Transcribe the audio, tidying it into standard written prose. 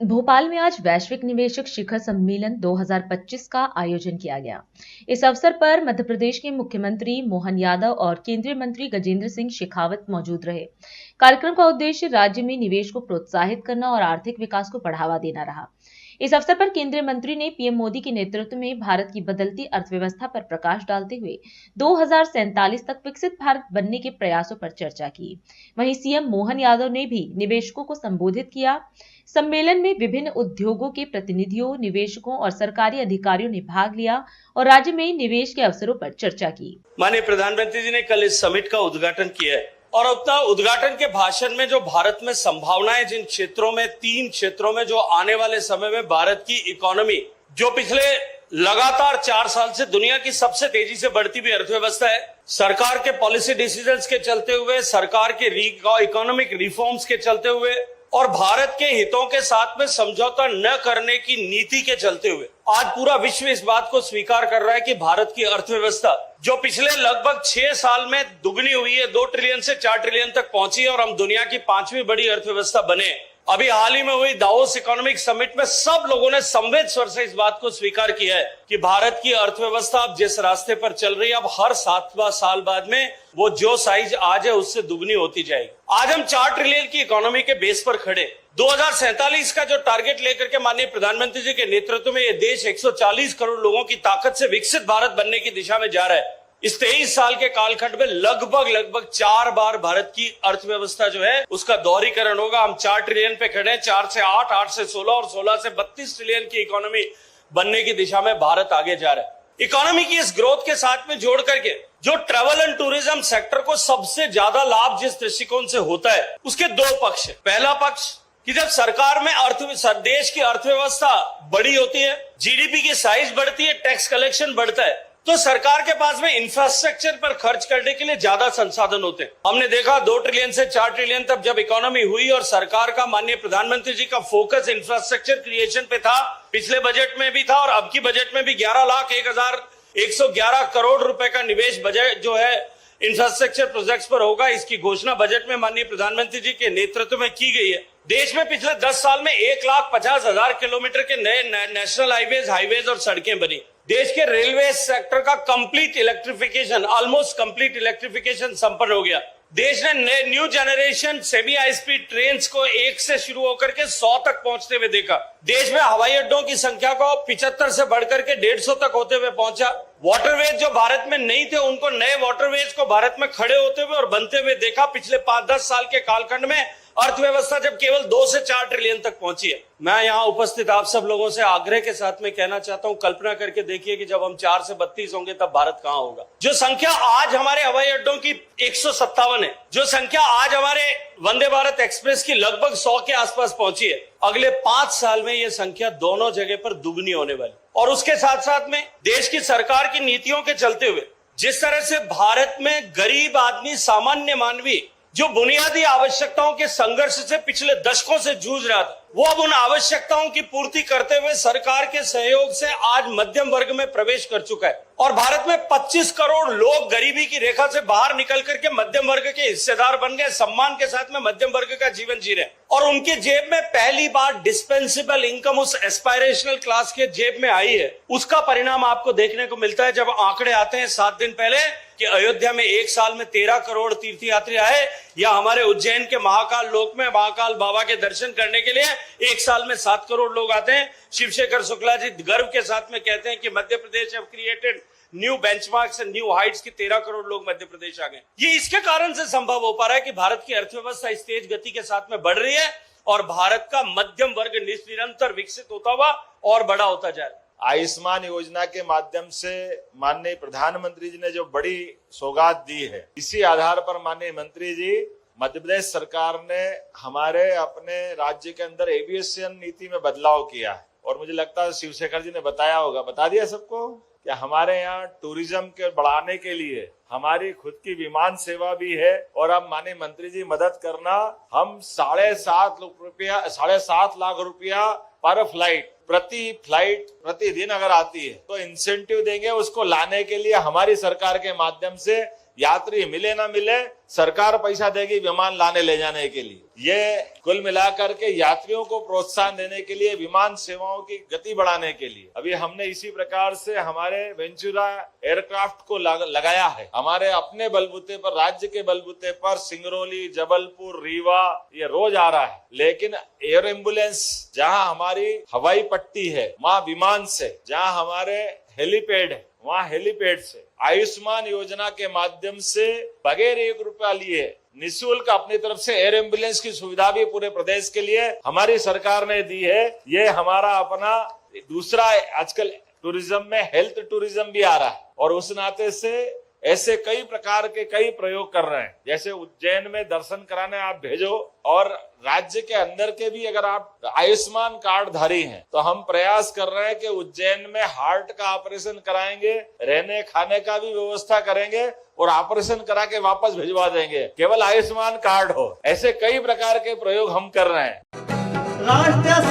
भोपाल में आज वैश्विक निवेशक शिखर सम्मेलन 2025 का आयोजन किया गया। इस अवसर पर मध्य प्रदेश के मुख्यमंत्री मोहन यादव और केंद्रीय मंत्री गजेंद्र सिंह शेखावत मौजूद रहे। कार्यक्रम का उद्देश्य राज्य में निवेश को प्रोत्साहित करना और आर्थिक विकास को बढ़ावा देना रहा। इस अवसर पर केंद्रीय मंत्री ने पीएम मोदी के नेतृत्व में भारत की बदलती अर्थव्यवस्था पर प्रकाश डालते हुए 2047 तक विकसित भारत बनने के प्रयासों पर चर्चा की। वहीं सीएम मोहन यादव ने भी निवेशकों को संबोधित किया। सम्मेलन में विभिन्न उद्योगों के प्रतिनिधियों, निवेशकों और सरकारी अधिकारियों ने भाग लिया और राज्य में निवेश के अवसरों पर चर्चा की। माननीय प्रधानमंत्री जी ने कल इस समिट का उद्घाटन किया है और अपना उद्घाटन के भाषण में जो भारत में संभावनाएं, जिन क्षेत्रों में, 3 क्षेत्रों में जो आने वाले समय में भारत की इकोनॉमी, जो पिछले लगातार 4 साल से दुनिया की सबसे तेजी से बढ़ती हुई अर्थव्यवस्था है, सरकार के पॉलिसी डिसीजंस के चलते हुए, सरकार के इकोनॉमिक रिफॉर्म्स के चलते हुए और भारत के हितों के साथ में समझौता न करने की नीति के चलते हुए आज पूरा विश्व इस बात को स्वीकार कर रहा है कि भारत की अर्थव्यवस्था जो पिछले लगभग 6 साल में दुगनी हुई है, 2 ट्रिलियन से 4 ट्रिलियन तक पहुंची है और हम दुनिया की 5वीं बड़ी अर्थव्यवस्था बने। अभी हाल ही में हुई दावोस इकोनॉमिक समिट में सब लोगों ने संवेद स्वर से इस बात को स्वीकार किया है कि भारत की अर्थव्यवस्था अब जिस रास्ते पर चल रही है, अब हर 7 साल बाद में वो जो साइज आज है उससे दुगनी होती जाएगी। आज हम 4 ट्रिलियन की इकोनॉमी के बेस पर खड़े। 2047 का जो टारगेट लेकर के माननीय प्रधानमंत्री जी के नेतृत्व में ये देश 140 करोड़ लोगों की ताकत से विकसित भारत बनने की दिशा में जा रहा है। इस 23 साल के कालखंड में लगभग 4 बार भारत की अर्थव्यवस्था जो है उसका दोहरीकरण होगा। हम 4 ट्रिलियन पे खड़े हैं, 4 से 8, 8 से 16 और 16 से 32 ट्रिलियन की इकोनॉमी बनने की दिशा में भारत आगे जा रहा है। इकोनॉमी की इस ग्रोथ के साथ में जोड़ करके जो ट्रैवल एंड टूरिज्म सेक्टर को सबसे ज्यादा लाभ जिस दृष्टिकोण से होता है, उसके 2 पक्ष है। पहला पक्ष कि जब सरकार में देश की अर्थव्यवस्था बड़ी होती है, जीडीपी की साइज बढ़ती है, टैक्स कलेक्शन बढ़ता है, तो सरकार के पास में इंफ्रास्ट्रक्चर पर खर्च करने के लिए ज्यादा संसाधन होते हैं। हमने देखा 2 ट्रिलियन से 4 ट्रिलियन तक जब इकोनॉमी हुई और सरकार का, माननीय प्रधानमंत्री जी का फोकस इंफ्रास्ट्रक्चर क्रिएशन पे था, पिछले बजट में भी था और अब की बजट में भी 11,01,111 करोड़ रुपए का निवेश बजट जो है इंफ्रास्ट्रक्चर प्रोजेक्ट्स पर होगा। इसकी घोषणा बजट में माननीय प्रधानमंत्री जी के नेतृत्व में की गई है। देश में पिछले 10 साल में 1,50,000 किलोमीटर के नए नेशनल हाईवेज और सड़कें बनी। देश के रेलवे सेक्टर का complete electrification, almost complete electrification संपन्न हो गया। देश ने new generation semi high speed train को 1 से शुरू होकर के 100 तक पहुंचते हुए देखा। देश में हवाई अड्डों की संख्या को 75 से बढ़कर के 150 तक होते हुए पहुंचा। वाटरवेज जो भारत में नहीं थे, उनको नए वाटरवेज को भारत में खड़े होते हुए और बनते हुए देखा। पिछले 5-10 साल के कालखंड में अर्थव्यवस्था जब केवल 2 से 4 ट्रिलियन तक पहुंची है। मैं यहाँ उपस्थित आप सब लोगों से आग्रह के साथ में कहना चाहता हूँ, कल्पना करके देखिए कि जब हम 4 से 32 होंगे तब भारत कहाँ होगा। जो संख्या आज हमारे हवाई अड्डों की 157 है, जो संख्या आज हमारे वंदे भारत एक्सप्रेस की लगभग 100 के आसपास पहुंची है, अगले 5 साल में यह संख्या दोनों जगह पर दुगनी होने वाली। और उसके साथ साथ में देश की सरकार की नीतियों के चलते हुए जिस तरह से भारत में गरीब आदमी, सामान्य मानवी जो बुनियादी आवश्यकताओं के संघर्ष से पिछले दशकों से जूझ रहा था, वो अब उन आवश्यकताओं की पूर्ति करते हुए सरकार के सहयोग से आज मध्यम वर्ग में प्रवेश कर चुका है। और भारत में 25 करोड़ लोग गरीबी की रेखा से बाहर निकल करके मध्यम वर्ग के हिस्सेदार बन गए, सम्मान के साथ में मध्यम वर्ग का जीवन जी रहे हैं। और उनके जेब में पहली बार डिस्पेंसेबल इनकम उस एस्पायरेशनल क्लास के जेब में आई है। उसका परिणाम आपको देखने को मिलता है जब आंकड़े आते हैं 7 दिन पहले कि अयोध्या में 1 साल में 13 करोड़ तीर्थयात्री आए, या हमारे उज्जैन के महाकाल लोक में महाकाल बाबा के दर्शन करने के लिए 1 साल में 7 करोड़ लोग आते हैं। शिवशेखर शुक्ला जी गर्व के साथ में कहते हैं कि Madhya Pradesh have created new benchmarks and new heights की 13 करोड़ लोग मध्य प्रदेश आ गए। ये इसके कारण से संभव हो पा रहा है कि भारत की अर्थव्यवस्था इस तेज गति के साथ में बढ़ रही है और भारत का मध्यम वर्ग निरंतर विकसित होता हुआ और बड़ा होता जा रहा है। आयुष्मान योजना के माध्यम से माननीय प्रधानमंत्री जी ने जो बड़ी सौगात दी है, इसी आधार पर माननीय मंत्री जी, मध्य प्रदेश सरकार ने हमारे अपने राज्य के अंदर एविएशन नीति में बदलाव किया है। और मुझे लगता है शिवशेखर जी ने बताया होगा, बता दिया सबको, कि हमारे यहाँ टूरिज्म के बढ़ाने के लिए हमारी खुद की विमान सेवा भी है। और अब माननीय मंत्री जी मदद करना, हम 7.5 लाख रुपया पर फ्लाइट, प्रति फ्लाइट प्रतिदिन अगर आती है तो इंसेंटिव देंगे उसको लाने के लिए। हमारी सरकार के माध्यम से यात्री मिले ना मिले सरकार पैसा देगी विमान लाने ले जाने के लिए। ये कुल मिलाकर के यात्रियों को प्रोत्साहन देने के लिए, विमान सेवाओं की गति बढ़ाने के लिए अभी हमने इसी प्रकार से हमारे वेंचुरा एयरक्राफ्ट को लगाया है। हमारे अपने बलबूते पर, राज्य के बलबूते पर सिंगरौली, जबलपुर, रीवा ये रोज आ रहा है। लेकिन एयर एम्बुलेंस जहां हमारी हवाई पट्टी है वहां विमान से, जहां हमारे हेलीपैड है वहां हेलीपैड से, आयुष्मान योजना के माध्यम से बगैर 1 रुपया लिए निःशुल्क अपनी तरफ से एयर एम्बुलेंस की सुविधा भी पूरे प्रदेश के लिए हमारी सरकार ने दी है। ये हमारा अपना दूसरा, आजकल टूरिज्म में हेल्थ टूरिज्म भी आ रहा है और उस नाते से ऐसे कई प्रकार के कई प्रयोग कर रहे हैं। जैसे उज्जैन में दर्शन कराने आप भेजो, और राज्य के अंदर के भी अगर आप आयुष्मान कार्ड धारी हैं तो हम प्रयास कर रहे हैं कि उज्जैन में हार्ट का ऑपरेशन कराएंगे, रहने खाने का भी व्यवस्था करेंगे और ऑपरेशन करा के वापस भिजवा देंगे, केवल आयुष्मान कार्ड हो। ऐसे कई प्रकार के प्रयोग हम कर रहे हैं। राष्ट्र